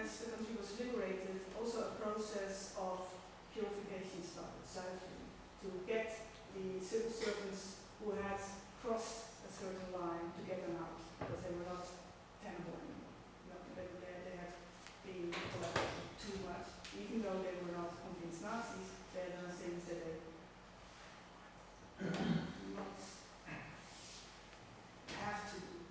as the country was liberated, also a process of purification started, ciphering, to get the civil servants who had crossed a certain line to get them out, because they were not tenable anymore. They had been collaborating too much. Even though they were not convinced Nazis, they had done things that they not have to do,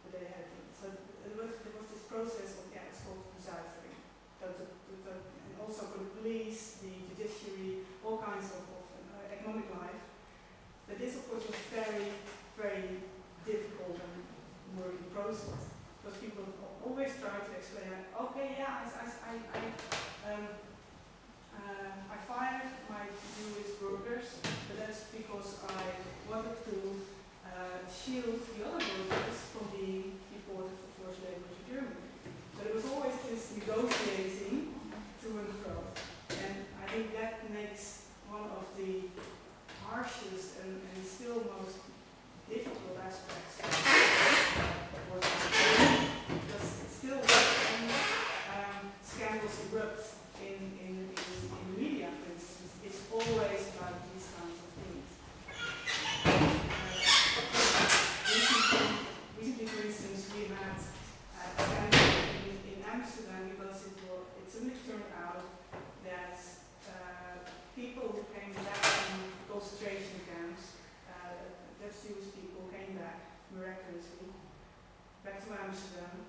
but they had done. So there was this process of, it's called deciphering. And also for the police, the judiciary, all kinds of economic life. But this, of course, was very, very difficult and murky process. Because people always try to explain, okay, yeah, I fired my Jewish workers, but that's because I wanted to shield the other workers from being deported for forced labor to Germany. But it was always this negotiating to and fro. And I think that makes one of the harshest and still most difficult aspects of working. Because it's still scandals erupt in media, for instance. It's always about these kinds of things. Recently, for instance, we had a scandal in Amsterdam because it suddenly turned out that people who came back from concentration camps, Dutch Jewish people came back miraculously back to Amsterdam.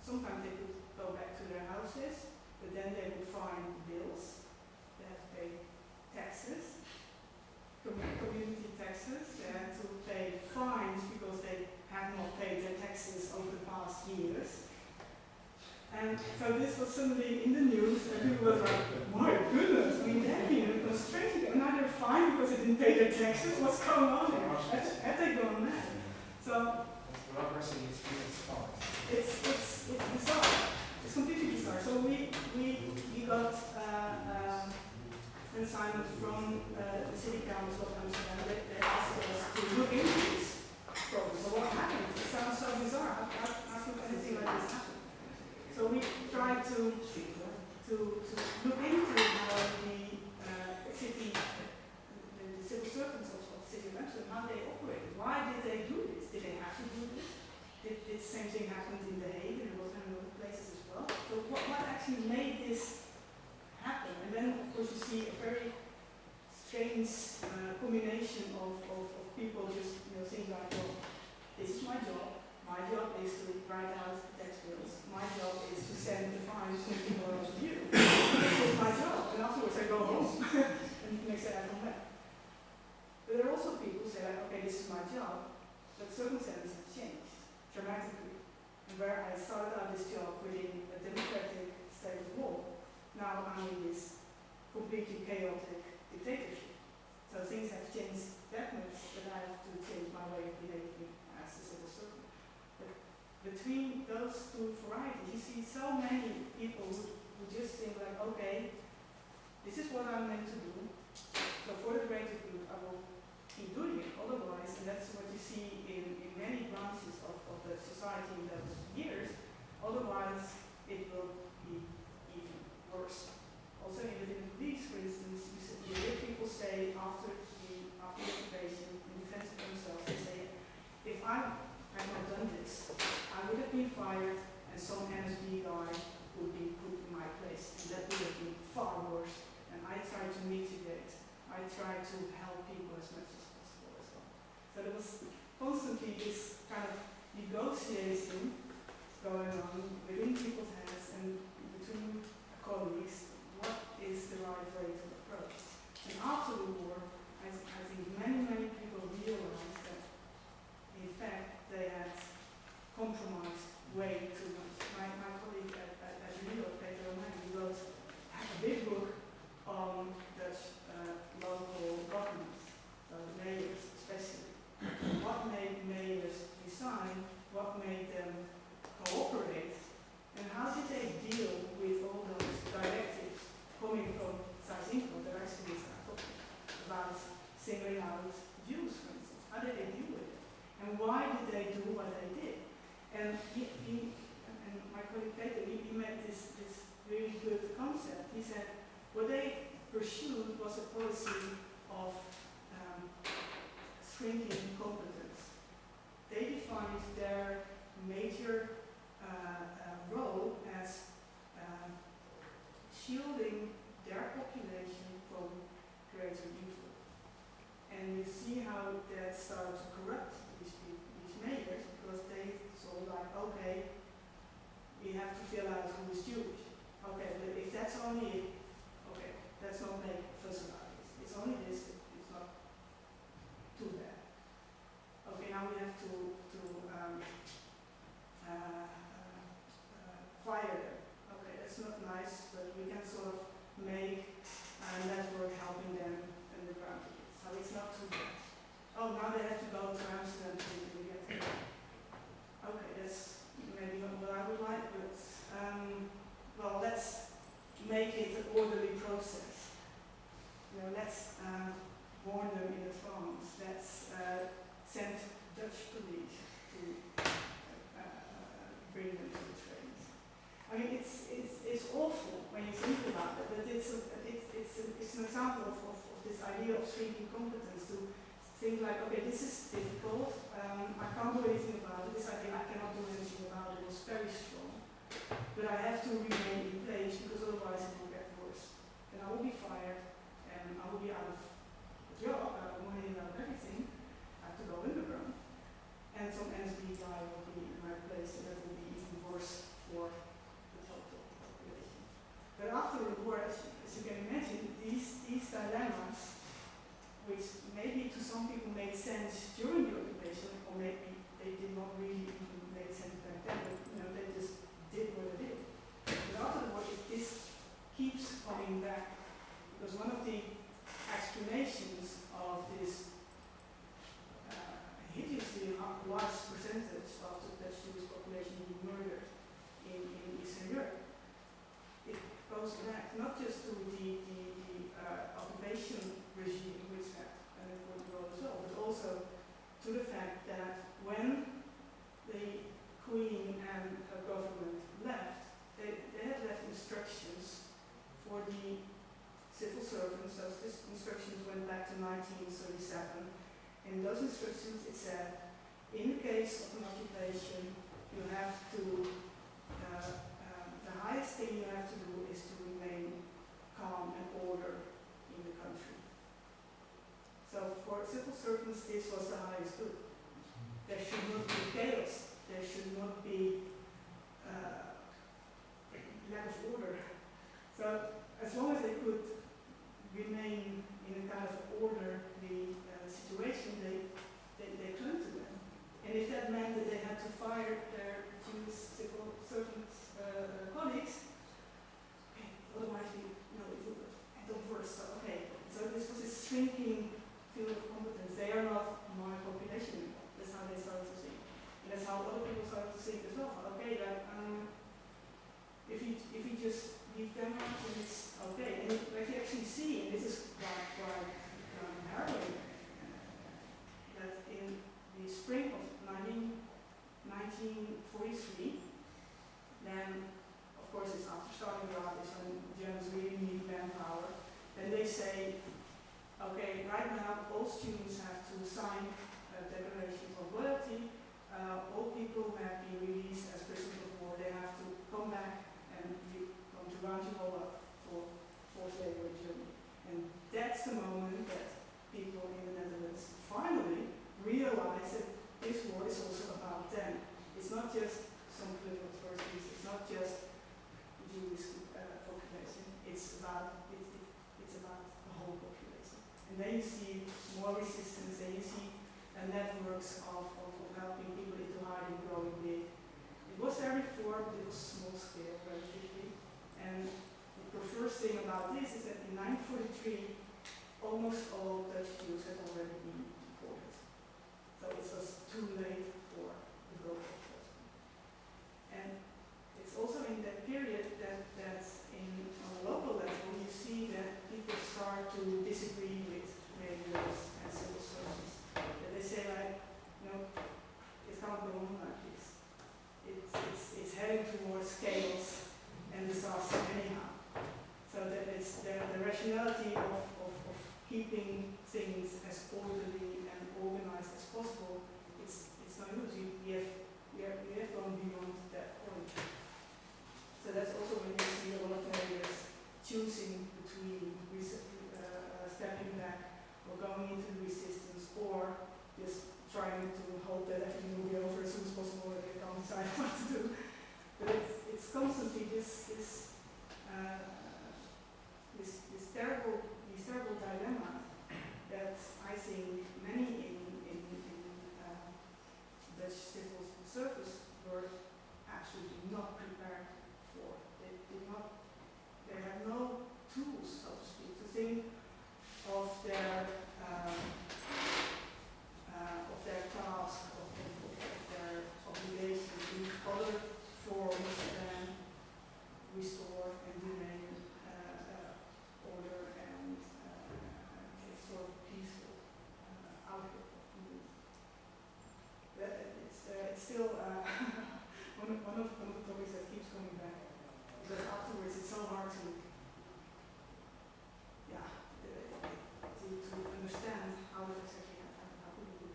Sometimes they could go back to their houses, but then they would find bills. They had to pay taxes, community taxes. They had to pay fines because they had not paid their taxes over the past years. And so this was suddenly in the news, and people were like, my goodness, they've been in a concentration camp. Now they're fined because they didn't pay their taxes. What's going on here? Have they gone mad? So democracy is really smart. it's bizarre. It's completely bizarre. So we got an assignment from the city council of Amsterdam. They asked us to look into this problem. So what happened? It sounds so bizarre. How could anything like this happen? So we tried to look into how the city, the civil servants of the city of Amsterdam, how they operated. Why did they do this? Did they have to do this? Did the same thing happen in The Hague and in other places as well? So what actually made this happen? And then, of course, you see a very strange combination of people just thinking like, well, this is my job. My job is to write out tax bills. My job is to send the fines to people around you. This is my job. And afterwards I go home. And the next day I come back. But there are also people who say, like, okay, this is my job, but circumstances have changed dramatically. And where I started out this job within a democratic state of law, now I'm in this completely chaotic dictatorship. So things have changed that much that I have to change my way of behaving as a civil servant. But between those two varieties, you see so many people who just think like, okay, this is what I'm meant to do. So for the greater good, I will keep doing it. Otherwise, and that's what you see in many branches of the society in those years, otherwise it will be even worse. Also in the police, for instance, you hear people say after the occupation, in defense of themselves, they say, if I had not done this, I would have been fired and some NSB guy would be put in my place. And that would have been far worse. And I try to mitigate. I try to help people as much as possible as well. So there was constantly this kind of negotiation going on within people's heads and between colleagues. What is the right way to approach? And after the war, I think many people realized that in fact they had compromised way too much. My colleague at NIOD, he wrote a big book on Dutch local governments, so the mayors especially. What made mayors resign, what made them cooperate, and how did they deal with all those directives What they pursued was a policy of shrinking competence. They defined their major role as shielding their population from greater evil. And you see how that started to corrupt these mayors, because they saw like, okay, we have to fill out who is Jewish. Okay, but if that's only it, okay, let's not make a fuss about this. It's only this, it's not too bad. Okay, now we have to fire them. Okay, that's not nice, but we can sort of make a network helping them underground. So it's not too bad. Oh, now they have to go to Amsterdam to get there. Okay, that's maybe not what I would like, but well, let's make it an orderly process. You know, let's warn them in advance. Let's send Dutch police to bring them to the trains. I mean, it's awful when you think about it, but it's an example of this idea of shrinking competence, to think like, okay, this is difficult, I can't do anything about it, this idea I cannot do anything about it was very strong, but I have to remain in place because otherwise it will get worse. And I will be fired, and I will be out of a job, out of money, out of everything. I have to go underground. And some NSB guy will be in my place, and that will be even worse for the total population. But after the war, as you can imagine, these dilemmas, which maybe to some people made sense during the occupation, or maybe they did not really even make sense back then, but you know, they just did what they did. But after the war, this keeps coming back, because one of the explanations of this hideously large percentage of the Dutch Jewish population being murdered in Eastern Europe, it goes back not just to the occupation regime, which had an important role as well, but also to the fact that when the Queen and her government left, they had left instructions for the civil servants. Those instructions went back to 1937. In those instructions it said, in the case of an occupation, you have to, the highest thing you have to do is to remain calm and order in the country. So for civil servants, this was the highest good. There should not be chaos. There should not be lack of order. So as long as they could remain in a kind of orderly situation, they clung to them. And if that meant that they had to fire their Jewish civil servants colleagues, okay, otherwise it would end up worse. So okay, so this was a shrinking field of competence. They are not my population anymore. That's how they started to think. And that's how other people started to think as well. Okay, that if you just leave them out, then it's okay. And what you actually see, and this is quite harrowing, that in the spring of 1943, then of course it's after Stalingrad, it's when Germans really need manpower, then they say, okay, right now all students have to sign declarations of loyalty, all people who have been released as prisoners of war, they have to come back and come to round you all up for forced labor in Germany. And that's the moment that people in the Netherlands finally realize that this war is also about them. It's not just some political authorities, it's not just the Jewish population, it's about the whole population. And then you see more resistance, and you see networks of helping people into hiding growing big. It was there before, but it was small scale relatively. And the first thing about this is that in 1943, almost all Dutch Jews had already been deported. So it was too late for the growth of Dutch. And it's also in that period that on a local level you see that people start to disagree with radios and civil servants. That they say like, it can't go on like this. It's heading towards chaos and disaster anyhow. So that it's there keeping things as orderly and organized as possible, it's no use. We have gone beyond that point. So that's also when you see a lot of areas choosing between stepping back or going into the resistance, or just trying to hope that everything will be over as soon as possible and they can't decide what to do. But it's constantly these terrible dilemma that I think many in Dutch civil service were absolutely not prepared for. They had no tools, so to speak, to think of their task, of their obligations in other forms than restore and remain order and a sort of peaceful outlook of the youth. But it's still one of the topics that keeps coming back, because afterwards it's so hard to understand how it exactly happened, how we would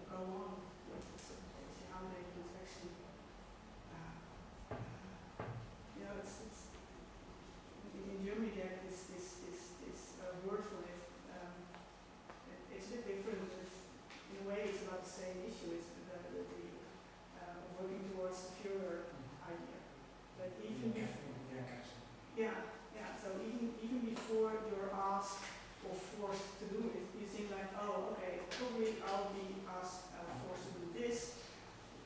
go on with this certification, how they would actually, it's in Germany there is this word for it. It's a bit different, but in a way it's about the same issue. It's the working towards the Führer idea. But even so even before you're asked or forced to do it, you think like, oh, okay, probably I'll be asked, forced to do this.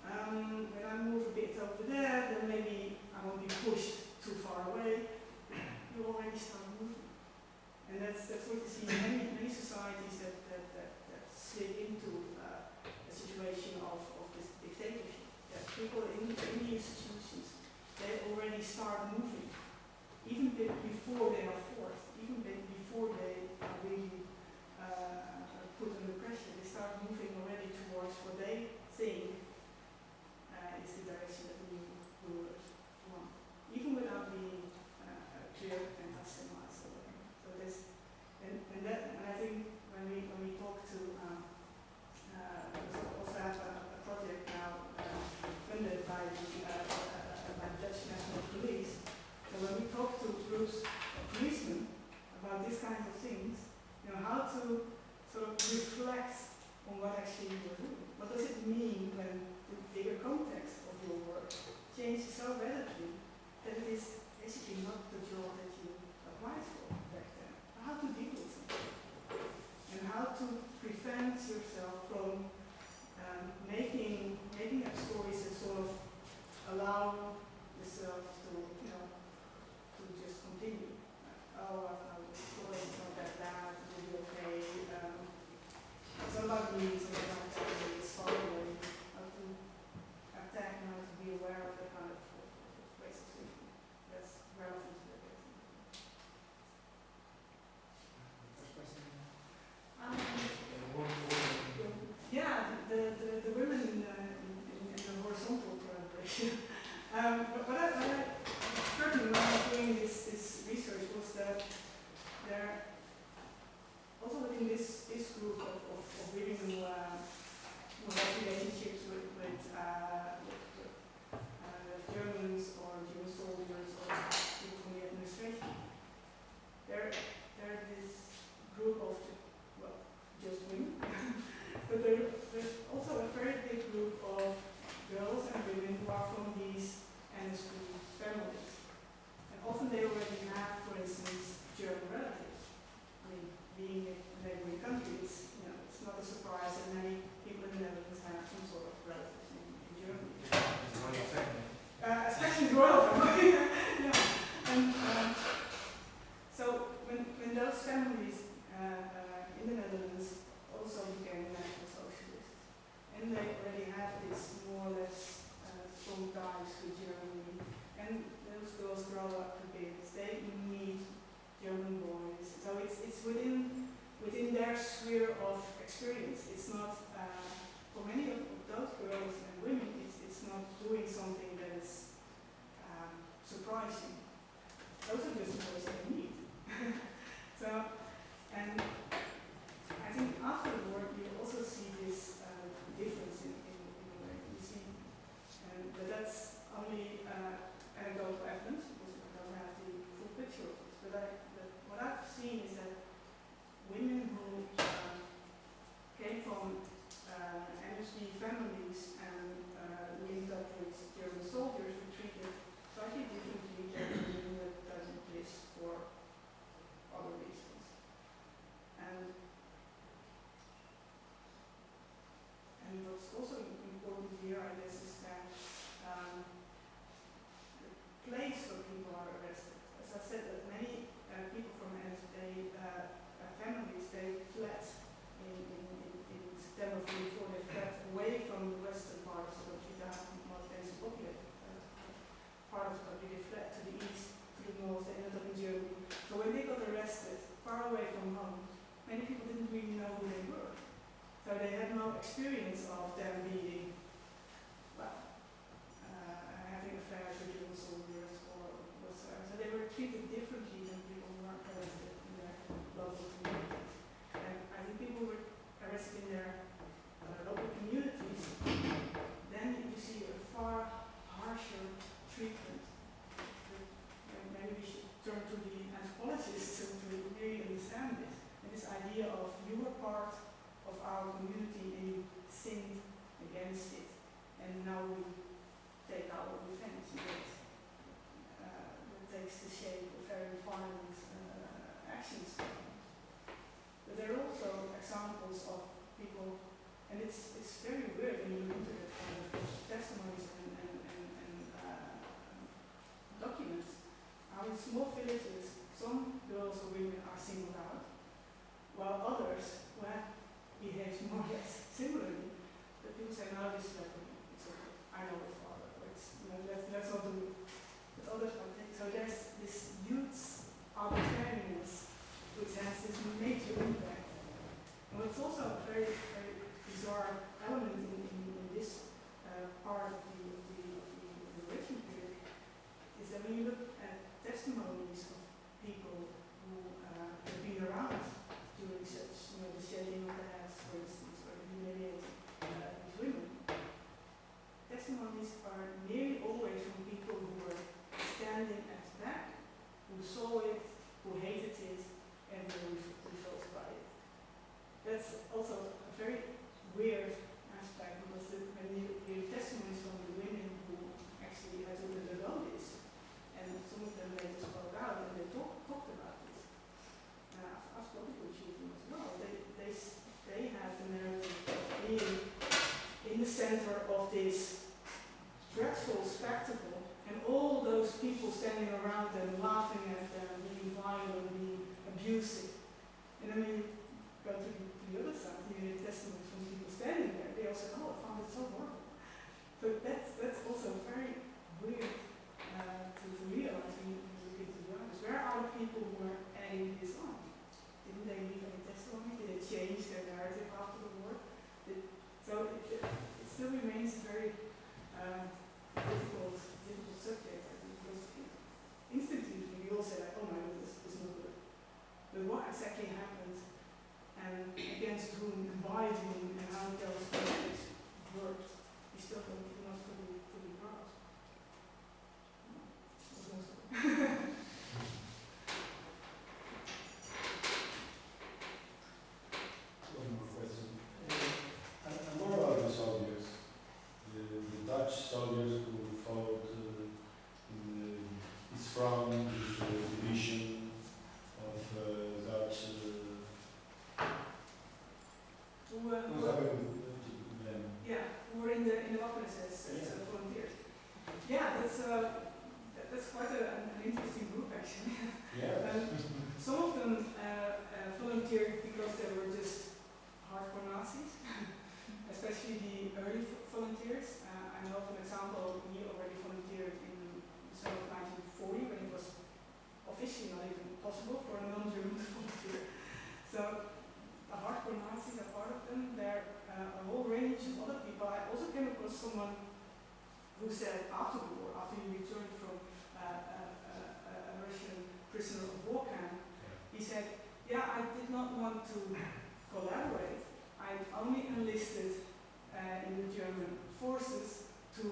When I move a bit over there, then maybe I won't be pushed too far away. You already start moving, and that's what you see in many societies that slip into a situation of this dictatorship. That people in the institutions, they already start moving, even before they are forced, even before they are really put under pressure. They start moving already towards what they think is the direction that the new rulers want, even without being clear and customized. So this, and I think when we talk to, we also have a project now funded by the Dutch National Police. So when we talk to groups of policemen about these kinds of things, how to sort of reflect on what actually you're doing. What does it mean when the bigger context of your work changes so radically that it is basically not the job that you applied for back then? How to deal with it, and how to prevent yourself from making up stories that sort of allow yourself to just continue. Oh, I've found this story, it's not that bad, it will be okay. It's not about me, it's not about me, it's far away. How to attack and how to be aware of the kind of ways of thinking that's relevant to the case. First question. The women in the horizontal collaboration. What I struck me when I was doing this research was that there, also within this group of women who have relationships with Germans or Jewish soldiers or people from the administration, there's this group of, just women, but there's also a very big group of girls and women who are from these NSB families. And often they already have, for instance, German relatives. I mean, being a neighboring country, it's not a surprise that many people in the Netherlands have some sort of relatives in Germany. It's not your family. Especially royal family. Yeah. And so when those families in the Netherlands also became national socialists, and they already had this more or less strong ties to Germany, and those girls grow up a bit, they meet German boys, so it's within their sphere of experience. It's not, for many of those girls and women, it's not doing something that is surprising. Those are just the boys they meet. So, and families and linked up with German soldiers were treated slightly differently than women that doesn't exist for other reasons. And what's also important here, I guess, is that the place where people are arrested. As I said, that many people from NSA families, they fled in September 44, they fled away from the western part of Santiago, not densely populated part of the country. They fled to the east, to the north, they ended up in Germany. So when they got arrested, far away from home, many people didn't really know who they were. So they had no experience of them being, well, having affairs with German soldiers or whatsoever. So they were treated differently than people who were arrested in their local communities. And I think people were arrested in their local communities, then you see a far harsher treatment. Maybe we should turn to the anthropologists to really understand this. And this idea of you were part of our community and you sinned against it, and now we take our revenge against it. That takes the shape of very violent actions. But there are also examples of people, and it's very weird when you look at it kind of testimonies and documents. How in small villages, some girls or women are singled out, while others, well, behaves more or less similarly. But people say, no, this is like it's okay. I know his father. Let's not do it. But others are taking. So there's this huge arbitrariness which has this major impact. And what's also a very, very bizarre element in this part of the written period is that when you look at testimonies of people who have been around during such, the shaving of the heads, for instance, or the humiliating these women, testimonies are nearly always from people who were standing at the back, who saw it, who hated it, and were repulsed by it. That's also a very weird aspect, because when you hear testimonies from the women who actually had to undergo this, and some of them later spoke out and they talked about this. I've spoken with children as well. They have the narrative of being in the center of this dreadful spectacle, and all those people standing around them, laughing at them, being violent, being abusive. And then when you go to the other side, you hear testimonies from people standing there, they also say, oh, I found it so horrible. So that's also very weird to realize when you look into the others. Where are the people who are adding this on? Didn't they leave any testimony? Did they change their narrative after the war? So it still remains a very difficult subject, I think, because instinctively we all say, like, oh my goodness, this is not good. But what exactly happened, and against whom, and by whom, and how those things worked, we still don't fully grasp. One more question. And more about the soldiers, the Dutch soldiers who fought in the East Front, the division of Dutch. Who were in the office as volunteers. Yeah, that's quite an interesting group actually. Yeah. Some of them volunteered because they were just hardcore Nazis, especially the early volunteers. I know of an example, he already volunteered in the summer of 1940 when it was officially not even possible for a non-German to volunteer. So the hardcore Nazis are part of them. There are a whole range of other people. I also came across someone who said after the war, after he returned from a Russian prisoner of war camp, he said, yeah, I did not want to collaborate. I only enlisted in the German forces to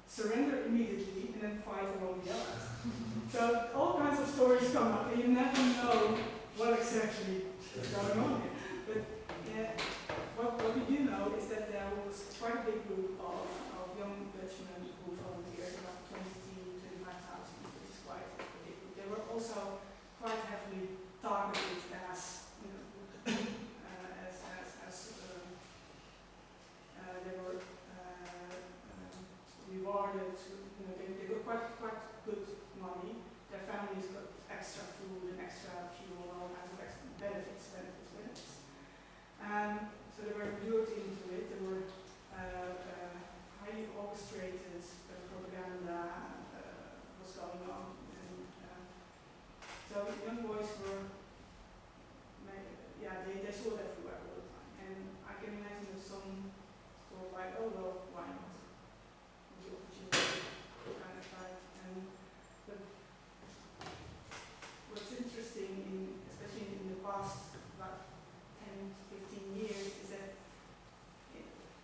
surrender immediately and then fight along the Allies. So all kinds of stories come up and you never know what exactly is going on here. But what we do know is that there was was quite a big group of young Dutchmen who volunteered, about 20 to 25,000, which is quite a big group. They were also quite heavily targeted as, you know, they were rewarded. You know, they got quite good money. Their families got extra food and extra fuel, all kinds of extra benefits. So they were lured into it. There were highly orchestrated propaganda was going on, and so young boys were, they saw it everywhere all the time. And I can imagine that some were like, oh well, why not? The opportunity kind of like. But what's interesting, especially in the past, about 10, 15 years, is that,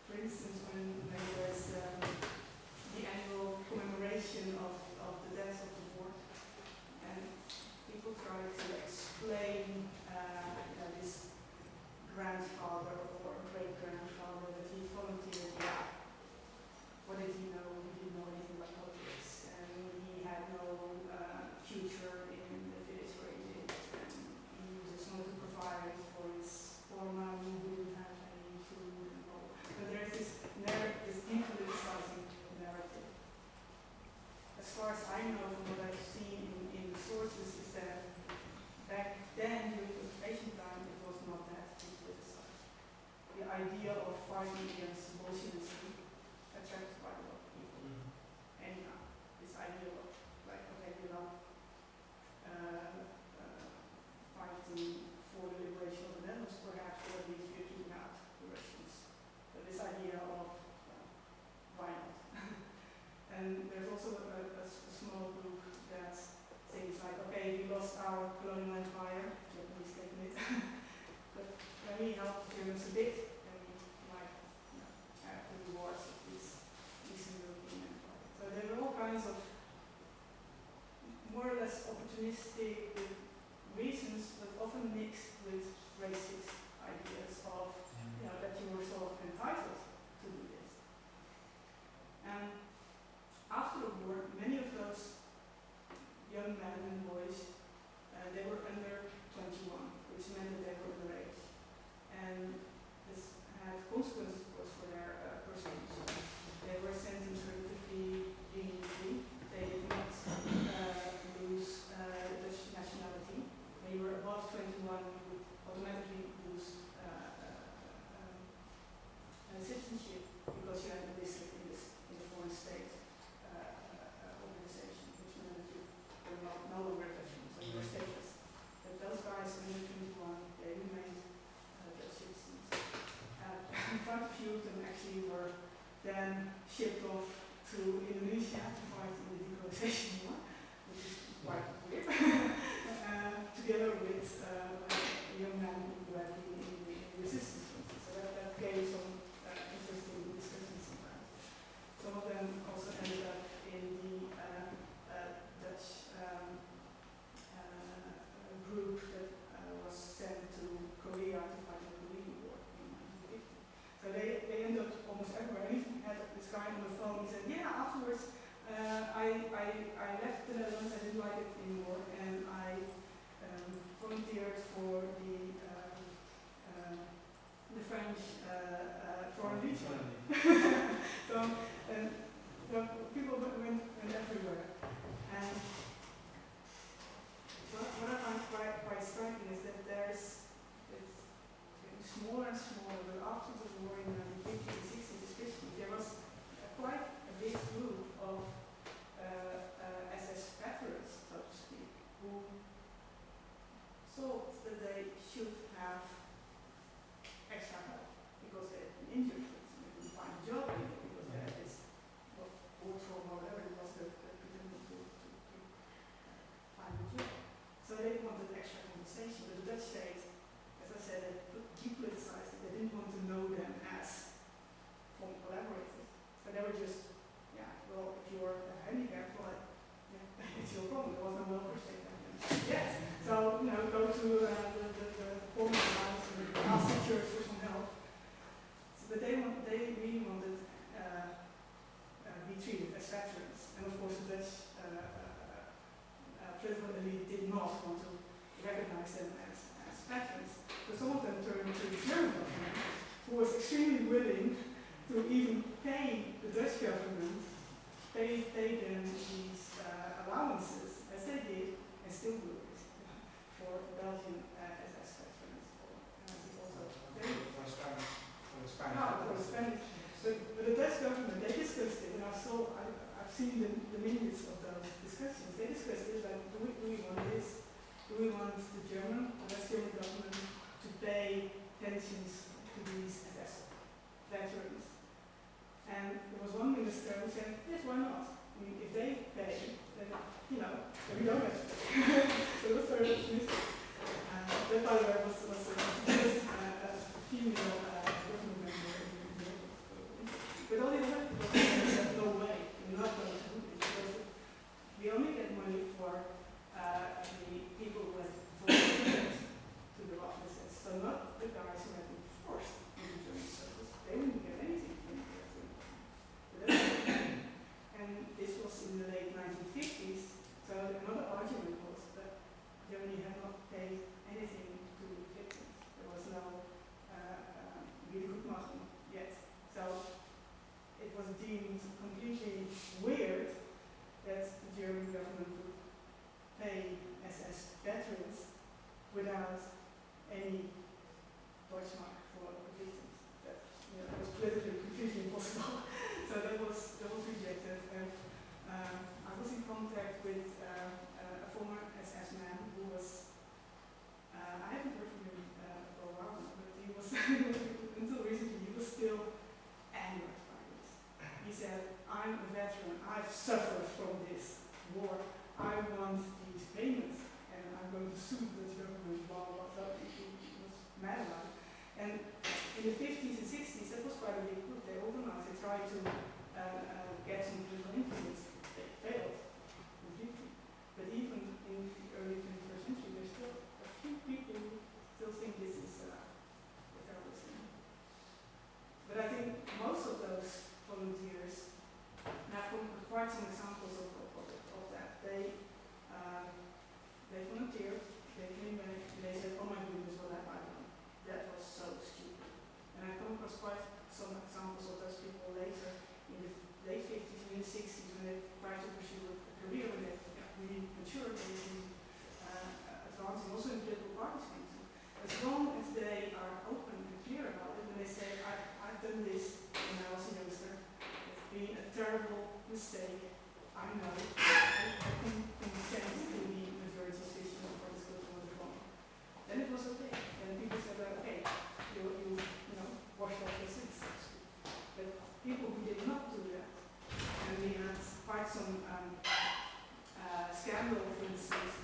for instance, when there was the annual commemoration of the deaths of the war, and people tried to explain this grandfather or great-grandfather that he volunteered. What did he know? He didn't know anything about politics, and he had no future in the village where he lived, and he just wanted to provide for his poor mom who didn't have any food and all. But there's this depoliticizing narrative. As far as I know from what I've seen in the sources, is that back then, during the occupation time, it was not that depoliticized. The idea of fighting against Bolshevism attracted quite a lot of people. Anyhow, this idea of, like, okay, you're not fighting for the liberation of the Netherlands, perhaps, or at least you're keeping out the Russians. So this idea of, why not? And there's also a small group that things like, okay, we lost our colonial empire, Japanese taken it, but when we help the Germans a bit, then we might have the rewards of this Eastern European empire. So there were all kinds of more or less opportunistic reasons, but often mixed with racist ideas of, you know, that you were sort of entitled to do this. And after the war, many of those young men and boys, they were under 21, which meant that they were underage. And this had consequences, of course, for their persecution. They were sentenced relatively leniently. They did not lose Dutch nationality. When you were above 21, you would automatically lose citizenship because you had enlisted in the foreign state organization, which meant that you were no longer Dutchman, so you were stateless. But those guys under 21, they remained Dutch citizens. Quite a few of them actually were then shipped off to Indonesia to fight in the decolonization war, which is quite weird, together with a young man who had been in the resistance. So that gave some interesting discussions sometimes. Some of them also ended up in the Dutch group that was sent to Korea to fight the Korean War in 1950. So they ended up almost everywhere. I even had this guy on the phone, he said, yeah, afterwards I left the Netherlands, I didn't like it anymore, and I volunteered not want to recognize them as veterans. So some of them turned to the German government, who was extremely willing to even pay the Dutch government, pay them these allowances, as they did, and still do it, for Belgian SS veterans. For the Spanish. No, for the Spanish. But the Dutch government, they discussed it, and I've seen the minutes of those discussions. They discussed it like, do we want this? Do we want the German, the West German government to pay pensions to these SS veterans? And there was one minister who said, yes, why not? I mean, if they pay, then, then we don't have to pay. So it was very optimistic. That, by the way, was the first female government member in the world. But all the other people said, no way, we're not going to do this, because we only get money for the people who have volunteered to the offices, so not the guys who have been forced into German service. They wouldn't get anything from the and this was in the late 1950s, so another argument was that Germany had not paid anything to the victims. There was no Wiedergutmachung yet. So it was deemed completely weird that the German government would pay SS veterans without any Deutschmark for the victims. That was politically completely impossible. So that was rejected. And I was in contact with a former SS man who was, I haven't heard from him for a while now, but he was, until recently, he was still angered by this. He said, I'm a veteran, I've suffered from this war, I want these payments, and I'm going to sue the Dutch government, blah, blah, blah. He was mad about it. And in the 50s and 60s, that was quite a big group. They organized, they tried to get some political influence. They failed completely. But even in the early 21st century, there's still a few people who still think this is a terrible thing. But I think most of those volunteers, and I've quite some examples of that. They volunteered, they came back, and they said, oh my goodness, what have I done? That was so stupid. And I come across quite some examples of those people later in the late 50s and in the 60s when they tried to pursue a career, when they really matured, they really advancing also in political parties. As long as they are open and clear about it, when they say, I've done this when I was a youngster, it's been a terrible mistake, I know, I can consent to the majority decision for this go to wrong. Then it was okay. Then people said, okay, you wash off your sins. But people who did not do that, and we had quite some scandal, for instance,